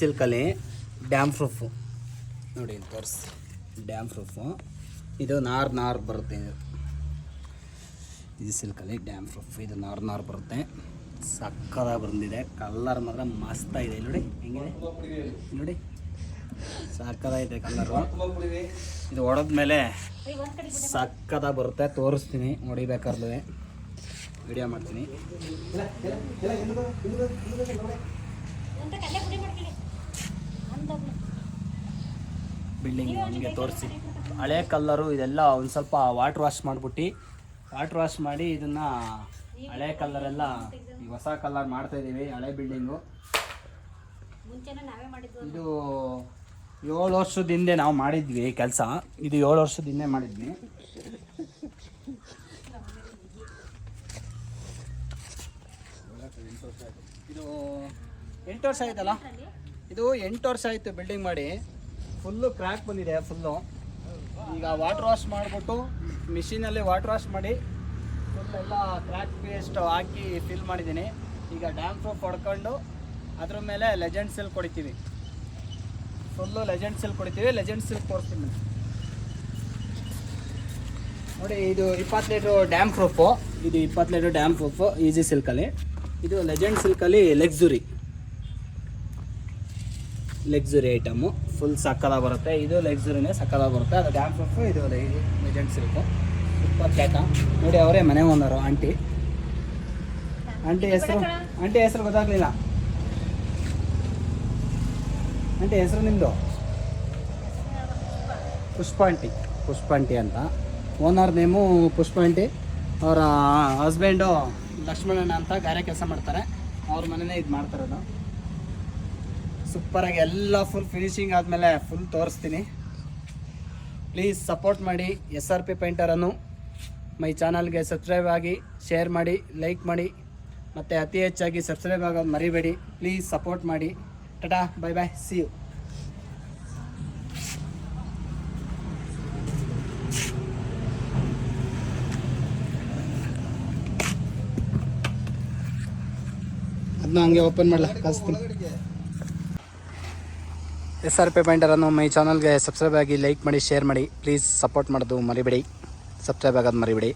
ಸಿಲ್ಕಲ್ಲಿ dam proof ನೋಡಿ ತೋರಿಸಿ. Dam proof ಇದು ನಾರು ಬರುತ್ತೆ. ಇದು ಸಿಲ್ಕಲ್ಲಿ ಡ್ಯಾಮ್ ಪ್ರೂಫ್, ಇದು ನಾರು ಬರುತ್ತೆ. ಸಕ್ಕದಾಗಿ ಬಂದಿದೆ. ಕಲರ್ ಮಾತ್ರ ಮಸ್ತಾಗಿದೆ. ನೋಡಿ ಹೆಂಗಿದೆ ನೋಡಿ, ಸಕ್ಕದಾಗಿದೆ ಕಲರು. ಇದು ಹೊಡೆದ್ಮೇಲೆ ಸಕ್ಕದಾಗಿ ಬರುತ್ತೆ. ತೋರಿಸ್ತೀನಿ, ಹೊಡಿಬೇಕಾದ್ರೆ ವಿಡಿಯೋ ಮಾಡ್ತೀನಿ. ಬಿಲ್ಡಿಂಗ್ ಹಂಗೆ ತೋರಿಸಿ. ಹಳೆ ಕಲ್ಲರು ಇದೆಲ್ಲ ಒಂದು ಸ್ವಲ್ಪ ವಾಟರ್ ವಾಶ್ ಮಾಡಿ ಇದನ್ನು ಹಳೆ ಕಲ್ಲರೆಲ್ಲ ಈ ಹೊಸ ಕಲರ್ ಮಾಡ್ತಾಯಿದ್ದೀವಿ. ಹಳೆ ಬಿಲ್ಡಿಂಗು ಇದು 7 ವರ್ಷದ ಹಿಂದೆ ನಾವು ಮಾಡಿದ್ವಿ ಕೆಲಸ. ಇದು 7 ವರ್ಷದ ಹಿಂದೆ ಮಾಡಿದ್ವಿ. ಇದು 8 ವರ್ಷ ಆಯ್ತಲ್ಲ. ಇದು 8 ವರ್ಷ ಆಯಿತು ಬಿಲ್ಡಿಂಗ್ ಮಾಡಿ. ಫುಲ್ಲು ಕ್ರ್ಯಾಕ್ ಬಂದಿದೆ ಫುಲ್ಲು. ಈಗ ವಾಟರ್ ವಾಶ್ ಮಾಡಿಬಿಟ್ಟು ಮಿಷಿನಲ್ಲಿ ವಾಟರ್ ವಾಶ್ ಮಾಡಿ ಫುಲ್ ಎಲ್ಲ ಕ್ರ್ಯಾಕ್ ಪೇಸ್ಟ್ ಹಾಕಿ ಫಿಲ್ ಮಾಡಿದ್ದೀನಿ. ಈಗ ಡ್ಯಾಮ್ ಪ್ರೂಫ್ ಹೊಡ್ಕೊಂಡು ಅದ್ರ ಮೇಲೆ ಲೆಜೆಂಡ್ ಸಿಲ್ಕ್ ಹೊಡಿತೀವಿ. ಫುಲ್ಲು ಲೆಜೆಂಡ್ ಸಿಲ್ಕ್ ಹೊಡಿತೀವಿ. ಲೆಜೆಂಡ್ ಸಿಲ್ಕ್ ತೋರಿಸ್ತೀನಿ ನೋಡಿ. ಇದು 20 ಲೀಟ್ರು ಡ್ಯಾಮ್ ಪ್ರೂಫು. ಇದು 20 ಲೀಟ್ರ್ ಡ್ಯಾಮ್ ಪ್ರೂಫು ಈಸಿ ಸಿಲ್ಕಲ್ಲಿ. ಇದು ಲೆಜೆಂಡ್ ಸಿಲ್ಕಲ್ಲಿ ಲೆಗ್ಸುರಿ ಐಟಮು. ಫುಲ್ ಸಕ್ಕದಾಗಿ ಬರುತ್ತೆ. ಇದು ಲೆಗ್ಸುರಿನೇ ಸಕ್ಕದಾಗಿ ಬರುತ್ತೆ. ಅದು ಡ್ಯಾಮ್ ಪ್ರೂಫು, ಇದು ಲೆಜೆಂಡ್ ಸಿಲ್ಕು. 20 ಲೀಟ ನೋಡಿ. ಅವರೇ ಮನೆ ಒಂದರು ಆಂಟಿ ಹೆಸರು ಗೊತ್ತಾಗಲಿಲ್ಲ. ಆಂಟಿ ಹೆಸರು ನಿಮ್ಮದು? ಪುಷ್ಪ ಆಂಟಿ ಅಂತ. ಓನರ್ ನೇಮು ಪುಷ್ಪ ಆಂಟಿ. ಅವರ ಹಸ್ಬೆಂಡು ಲಕ್ಷ್ಮಣಣ್ಣ ಅಂತ ಗಾರೆ ಕೆಲಸ ಮಾಡ್ತಾರೆ. ಅವ್ರ ಮನೆಯೇ ಇದು ಮಾಡ್ತಾರದು. ಸೂಪರಾಗಿ ಎಲ್ಲ ಫುಲ್ ಫಿನಿಶಿಂಗ್ ಆದಮೇಲೆ ಫುಲ್ ತೋರಿಸ್ತೀನಿ. ಪ್ಲೀಸ್ ಸಪೋರ್ಟ್ ಮಾಡಿ. SRP ಪೇಂಟರನ್ನು ಮೈ ಚಾನಲ್ಗೆ ಸಬ್ಸ್ಕ್ರೈಬ್ ಆಗಿ, ಶೇರ್ ಮಾಡಿ, ಲೈಕ್ ಮಾಡಿ, ಮತ್ತು ಅತಿ ಹೆಚ್ಚಾಗಿ ಸಬ್ಸ್ಕ್ರೈಬ್ ಆಗೋದು ಮರಿಬೇಡಿ. ಪ್ಲೀಸ್ ಸಪೋರ್ಟ್ ಮಾಡಿ. Tata, bye bye, see you. ಅದನ್ನ ಹಂಗೆ ಓಪನ್ ಮಾಡಲ ಕಳಿಸ್ತೀನಿ. SRP ಪೇಂಟರನ್ನು ಮೈ ಚಾನಲ್ಗೆ ಸಬ್ಸ್ಕ್ರೈಬ್ ಆಗಿ, ಲೈಕ್ ಮಾಡಿ, ಶೇರ್ ಮಾಡಿ. ಪ್ಲೀಸ್ ಸಪೋರ್ಟ್ ಮಾಡೋದು ಮರಿಬೇಡಿ, ಸಬ್ಸ್ಕ್ರೈಬ್ ಆಗೋದು ಮರಿಬೇಡಿ.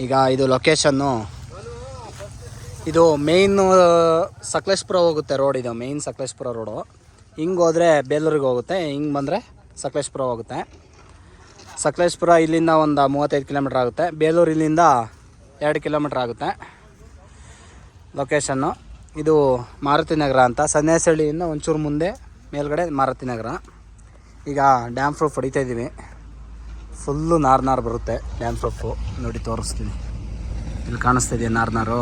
ಈಗ ಇದು ಲೊಕೇಶನ್ನು, ಇದು ಮೇಯ್ನು ಸಕಲೇಶ್ಪುರ ಹೋಗುತ್ತೆ ರೋಡ್. ಇದು ಮೇಯ್ನ್ ಸಕಲೇಶ್ಪುರ ರೋಡು. ಹಿಂಗೆ ಹೋದರೆ ಬೇಲೂರಿಗೆ ಹೋಗುತ್ತೆ, ಹಿಂಗೆ ಬಂದರೆ ಸಕಲೇಶ್ಪುರ ಹೋಗುತ್ತೆ. ಸಕಲೇಶ್ಪುರ ಇಲ್ಲಿಂದ ಒಂದು 35 ಕಿಲೋಮೀಟ್ರ್ ಆಗುತ್ತೆ. ಬೇಲೂರು ಇಲ್ಲಿಂದ 2 ಕಿಲೋಮೀಟ್ರ್ ಆಗುತ್ತೆ ಲೊಕೇಶನ್ನು. ಇದು ಮಾರುತಿ ನಗರ ಅಂತ. ಸನ್ಯಾಸಹಳ್ಳಿಯಿಂದ ಒಂಚೂರು ಮುಂದೆ ಮೇಲ್ಗಡೆ ಮಾರುತಿ ನಗರ. ಈಗ ಡ್ಯಾಮ್ ಪ್ರೂಫ್ ಹೊಡಿತಾಯಿದ್ದೀವಿ. ಫುಲ್ಲು ನಾರು ಬರುತ್ತೆ ಡ್ಯಾಮ್ ಪ್ರೂಫು. ನೋಡಿ ತೋರಿಸ್ತೀನಿ. ಇಲ್ಲಿ ಕಾಣಿಸ್ತಿದೆಯಾ ನಾರು?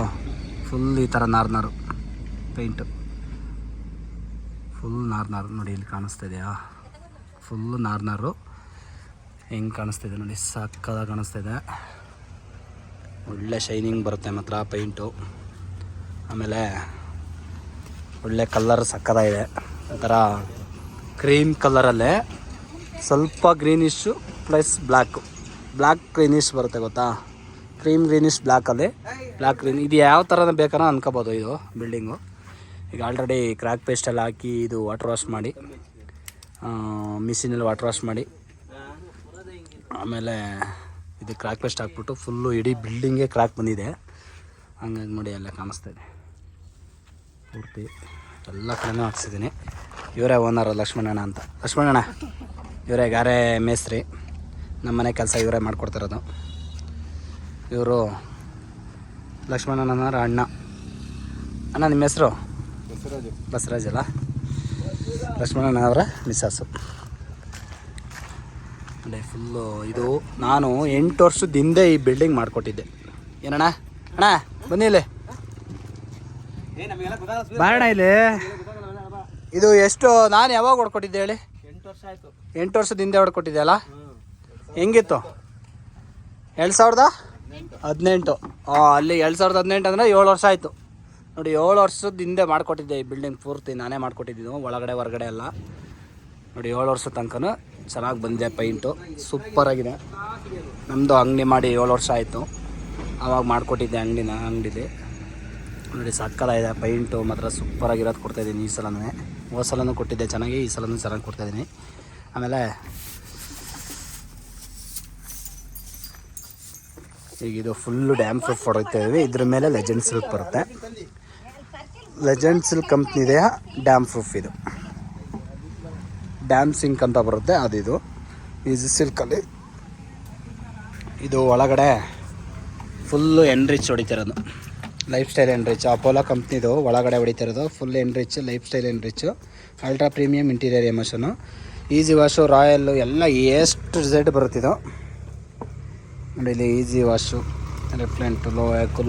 ಫುಲ್ ಈ ಥರ ನಾರು ಪೇಂಟು. ಫುಲ್ ನಾರು ನೋಡಿ, ಇಲ್ಲಿ ಕಾಣಿಸ್ತಿದೆಯಾ? ಫುಲ್ಲು ನಾರು ಹೆಂಗೆ ಕಾಣಿಸ್ತಿದೆ ನೋಡಿ, ಸಕ್ಕದಾಗಿ ಕಾಣಿಸ್ತಿದೆ. ಒಳ್ಳೆ ಶೈನಿಂಗ್ ಬರುತ್ತೆ ಮಾತ್ರ ಪೇಂಟು. ಆಮೇಲೆ ಒಳ್ಳೆ ಕಲ್ಲರ್ ಸಕ್ಕದಾಗಿದೆ. ಒಂಥರ ಕ್ರೀಮ್ ಕಲರಲ್ಲೇ ಸ್ವಲ್ಪ ಗ್ರೀನಿಶು ಪ್ಲಸ್ ಬ್ಲ್ಯಾಕ್ ಗ್ರೀನಿಶ್ ಬರುತ್ತೆ ಗೊತ್ತಾ? ಕ್ರೀಮ್ ಗ್ರೀನಿಶ್ ಬ್ಲ್ಯಾಕಲ್ಲಿ ಬ್ಲ್ಯಾಕ್ ಗ್ರೀನ್. ಇದು ಯಾವ ಥರ ಬೇಕಾರೋ ಅನ್ಕೋಬೋದು ಇದು ಬಿಲ್ಡಿಂಗು. ಈಗ ಆಲ್ರೆಡಿ ಕ್ರ್ಯಾಕ್ ಪೇಸ್ಟ್ ಎಲ್ಲ ಹಾಕಿ ಇದು ವಾಟರ್ ವಾಶ್ ಮಾಡಿ, ಮಿಷಿನಲ್ಲಿ ವಾಟರ್ ವಾಶ್ ಮಾಡಿ, ಆಮೇಲೆ ಇದು ಕ್ರ್ಯಾಕ್ ಪೇಸ್ಟ್ ಹಾಕ್ಬಿಟ್ಟು ಫುಲ್ಲು ಇಡೀ ಬಿಲ್ಡಿಂಗೇ ಕ್ರ್ಯಾಕ್ ಬಂದಿದೆ. ಹಂಗಾಗಿ ನೋಡಿ ಎಲ್ಲ ಕಾಣಿಸ್ತಾಯಿದೆ ಪೂರ್ತಿ. ಎಲ್ಲ ಕಡೆನೂ ಹಾಕ್ಸಿದ್ದೀನಿ. ಇವರೇ ಓನರು ಲಕ್ಷ್ಮಣಣ್ಣ ಅಂತ. ಲಕ್ಷ್ಮಣಣ್ಣ ಇವರೇ ಗಾರೆ ಮೇಸ್ತ್ರಿ. ನಮ್ಮ ಮನೆ ಕೆಲಸ ಇವರೇ ಮಾಡಿಕೊಡ್ತಿರೋದು. ಇವರು ಲಕ್ಷ್ಮಣಣ್ಣನವರ ಅಣ್ಣ. ನಿಮ್ಮ ಹೆಸರು? ಬಸವರಾಜ್ ಅಲ್ಲ? ಲಕ್ಷ್ಮಣಣ್ಣನವರ ಮಿಸ್ಸಸ್ಸು. ಅಲ್ಲೇ ಫುಲ್ಲು ಇದು ನಾನು 8 ವರ್ಷದ ಹಿಂದೆ ಈ ಬಿಲ್ಡಿಂಗ್ ಮಾಡಿಕೊಟ್ಟಿದ್ದೆ. ಏನಣ್ಣ? ಅಣ್ಣ ಬನ್ನಿ ಇಲ್ಲಿ ಬಾರಣ. ಇಲ್ಲಿ ಇದು ಎಷ್ಟು ನಾನು ಯಾವಾಗ ಹೊಡ್ಕೊಟ್ಟಿದ್ದೆ ಹೇಳಿ? 8 ವರ್ಷ ಆಯಿತು. 8 ವರ್ಷದ ಹಿಂದೆ ಹೊಡ್ಕೊಟ್ಟಿದ್ದೆ ಅಲ್ಲ? ಹೆಂಗಿತ್ತು? 2018. ಅಲ್ಲಿ 2018 ಅಂದರೆ 7 ವರ್ಷ ಆಯಿತು ನೋಡಿ. 7 ವರ್ಷದ ಹಿಂದೆ ಮಾಡಿಕೊಟ್ಟಿದ್ದೆ ಈ ಬಿಲ್ಡಿಂಗ್ ಪೂರ್ತಿ. ನಾನೇ ಮಾಡಿಕೊಟ್ಟಿದ್ದು ಒಳಗಡೆ ಹೊರಗಡೆ ಎಲ್ಲ ನೋಡಿ. 7 ವರ್ಷದ ತನಕ ಚೆನ್ನಾಗಿ ಬಂದಿದೆ ಪೈಂಟು. ಸೂಪರಾಗಿದೆ. ನಮ್ಮದು ಅಂಗಡಿ ಮಾಡಿ 7 ವರ್ಷ ಆಯಿತು. ಆವಾಗ ಮಾಡಿಕೊಟ್ಟಿದ್ದೆ ಅಂಗಡಿಲಿ. ನೋಡಿ ಸಕ್ಕತ್ತಾಗಿದೆ ಪೈಂಟು ಮಾತ್ರ ಸೂಪರಾಗಿರೋದು ಕೊಡ್ತಾಯಿದ್ದೀನಿ ಈ ಸಲವೇ. ಹೋದ ಸಲನೂ ಕೊಟ್ಟಿದ್ದೆ ಚೆನ್ನಾಗಿ, ಈ ಸಲನೂ ಚೆನ್ನಾಗಿ ಕೊಡ್ತಾಯಿದ್ದೀನಿ. ಆಮೇಲೆ ಈಗ ಇದು ಫುಲ್ಲು ಡ್ಯಾಮ್ ಪ್ರೂಫ್ ಹೊಡಿತಾ ಇದ್ದೀವಿ. ಇದ್ರ ಮೇಲೆ ಲೆಜೆಂಡ್ ಸಿಲ್ಕ್ ಬರುತ್ತೆ. ಲೆಜೆಂಡ್ ಸಿಲ್ಕ್ ಕಂಪ್ನಿದೆಯ ಡ್ಯಾಮ್ ಪ್ರೂಫ್ ಇದು. ಡ್ಯಾಮ್ ಸಿಂಕ್ ಅಂತ ಬರುತ್ತೆ ಅದು. ಇದು ಈಸಿ ಸಿಲ್ಕಲ್ಲಿ ಇದು ಒಳಗಡೆ ಫುಲ್ಲು ಎನ್ರಿಚ್ ಹೊಡಿತಿರೋದು. ಲೈಫ್ ಸ್ಟೈಲ್ ಎನ್ರಿಚ್ ಅಪೋಲೋ ಕಂಪ್ನಿದು ಒಳಗಡೆ ಹೊಡಿತಿರೋದು. Full enrich, life style enrich, ultra premium interior emulsion, easy wash, royal ಎಲ್ಲ ಎಷ್ಟು ರಿಸಲ್ಟ್ ಬರುತ್ತಿದ್ದು ನೋಡಿ. ಇಲ್ಲಿ ಈಸಿ ವಾಶು, ರಿಫ್ಲೆಂಟು,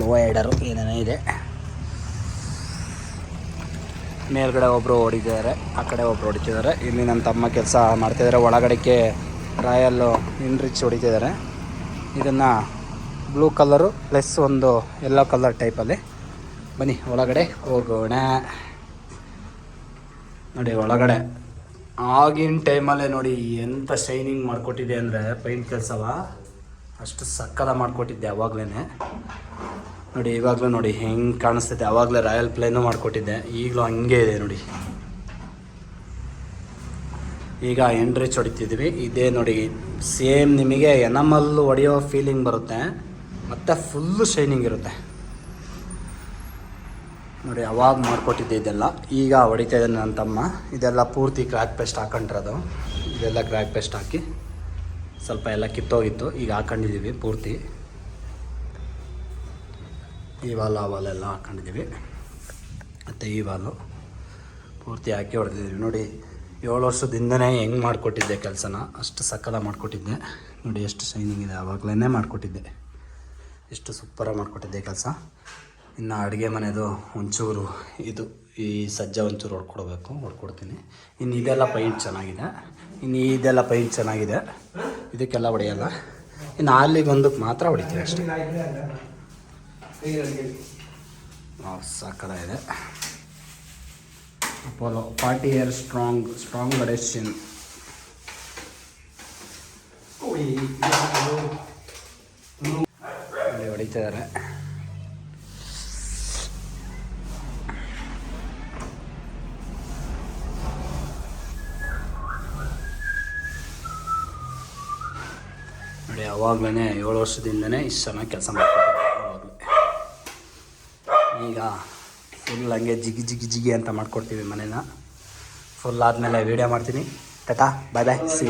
ಲೋ ಐಡರು ಏನೇನೋ ಇದೆ. ಮೇಲ್ಗಡೆ ಒಬ್ಬರು ಹೊಡಿತಿದ್ದಾರೆ, ಆ ಕಡೆ ಒಬ್ಬರು ಹೊಡಿತಿದ್ದಾರೆ. ಇಲ್ಲಿ ನನ್ನ ತಮ್ಮ ಕೆಲಸ ಮಾಡ್ತಿದ್ದಾರೆ. ಒಳಗಡೆಗೆ ರಾಯಲ್ಲು ಎನ್ರಿಚ್ ಹೊಡಿತಿದ್ದಾರೆ. ಇದನ್ನು ಬ್ಲೂ ಕಲರು ಪ್ಲಸ್ ಒಂದು ಯೆಲ್ಲೋ ಕಲರ್ ಟೈಪಲ್ಲಿ. ಬನ್ನಿ ಒಳಗಡೆ ಹೋಗೋಣ. ನೋಡಿ ಒಳಗಡೆ ಆಗಿನ ಟೈಮಲ್ಲೇ ನೋಡಿ ಎಂಥ ಶೈನಿಂಗ್ ಮಾಡಿಕೊಟ್ಟಿದೆ ಅಂದರೆ ಪೈಂಟ್ ಕೆಲಸವ ಅಷ್ಟು ಸಕ್ಕದ ಮಾಡಿಕೊಟ್ಟಿದ್ದೆ ಅವಾಗಲೇ. ನೋಡಿ ಇವಾಗಲೂ ನೋಡಿ ಹೆಂಗೆ ಕಾಣಿಸ್ತೈತೆ. ಆವಾಗಲೇ ರಾಯಲ್ ಪ್ಲೇನು ಮಾಡಿಕೊಟ್ಟಿದ್ದೆ, ಈಗಲೂ ಹಂಗೆ ಇದೆ ನೋಡಿ. ಈಗ ಎನ್ರಿಚ್ ಹೊಡಿತಿದ್ವಿ. ಇದೇ ನೋಡಿ ಸೇಮ್ ನಿಮಗೆ ಎನಮಲ್ಲು ಹೊಡೆಯೋ ಫೀಲಿಂಗ್ ಬರುತ್ತೆ, ಮತ್ತು ಫುಲ್ಲು ಶೈನಿಂಗ್ ಇರುತ್ತೆ ನೋಡಿ. ಅವಾಗ ಮಾಡಿಕೊಟ್ಟಿದ್ದೆ ಇದೆಲ್ಲ. ಈಗ ಹೊಡಿತಾ ಇದ್ದಾನೆ ನನ್ನ ತಮ್ಮ. ಇದೆಲ್ಲ ಪೂರ್ತಿ ಕ್ರ್ಯಾಕ್ ಪೇಸ್ಟ್ ಹಾಕೊಂಡಿರೋದು. ಇದೆಲ್ಲ ಕ್ರ್ಯಾಕ್ ಪೇಸ್ಟ್ ಹಾಕಿ ಸ್ವಲ್ಪ ಎಲ್ಲ ಕಿತ್ತೋಗಿತ್ತು, ಈಗ ಹಾಕೊಂಡಿದ್ದೀವಿ ಪೂರ್ತಿ. ಈ ವಾಲ್ ಆ ವಾಲೆಲ್ಲ ಹಾಕೊಂಡಿದ್ದೀವಿ, ಮತ್ತು ಈ ವಾಲು ಪೂರ್ತಿ ಹಾಕಿ ಹೊಡೆದಿದ್ದೀವಿ ನೋಡಿ. 7 ವರ್ಷದಿಂದನೇ ಹೆಂಗೆ ಮಾಡಿಕೊಟ್ಟಿದ್ದೆ ಕೆಲಸನ, ಅಷ್ಟು ಸಕ್ಕದ ಮಾಡಿಕೊಟ್ಟಿದ್ದೆ ನೋಡಿ. ಎಷ್ಟು ಶೈನಿಂಗ್ ಇದೆ, ಆವಾಗಲೇ ಮಾಡಿಕೊಟ್ಟಿದ್ದೆ. ಎಷ್ಟು ಸೂಪರಾಗಿ ಮಾಡಿಕೊಟ್ಟಿದ್ದೆ ಕೆಲಸ. ಇನ್ನು ಅಡುಗೆ ಮನೆಯದು ಒಂಚೂರು ಇದು ಈ ಸಜ್ಜೆ ಒಂಚೂರು ಹೊಡ್ಕೊಡ್ತೀನಿ. ಇನ್ನು ಇದೆಲ್ಲ ಪೈಂಟ್ ಚೆನ್ನಾಗಿದೆ. ಇನ್ನು ಇದೆಲ್ಲ ಪೈಂಟ್ ಚೆನ್ನಾಗಿದೆ, ಇದಕ್ಕೆಲ್ಲ ಹೊಡೆಯಲ್ಲ. ಇನ್ನು ಅಲ್ಲಿಗೆ ಒಂದಕ್ಕೆ ಮಾತ್ರ ಹೊಡಿತೀವಿ ಅಷ್ಟೇ. ಸಾಕದಾಗಿದೆ. Apollo 40 year strong adhesion. ಹೊಡಿತಿದ್ದಾರೆ. ನೋಡಿ ಅವಾಗಲೇ 7 ವರ್ಷದಿಂದನೇ ಇಷ್ಟು ಚೆನ್ನಾಗಿ ಕೆಲಸ ಮಾಡ್ಕೊಟ್ಟಿದ್ದೆ ಅವಾಗಲೇ. ಈಗ ಫುಲ್ ಹಂಗೆ ಜಿಗಿ ಅಂತ ಮಾಡ್ಕೊಡ್ತೀವಿ ಮನೇನ. ಫುಲ್ ಆದಮೇಲೆ ವೀಡಿಯೋ ಮಾಡ್ತೀನಿ. ಟಾಟಾ ಬಾಯ್ ಬಾಯ್, ಸಿ.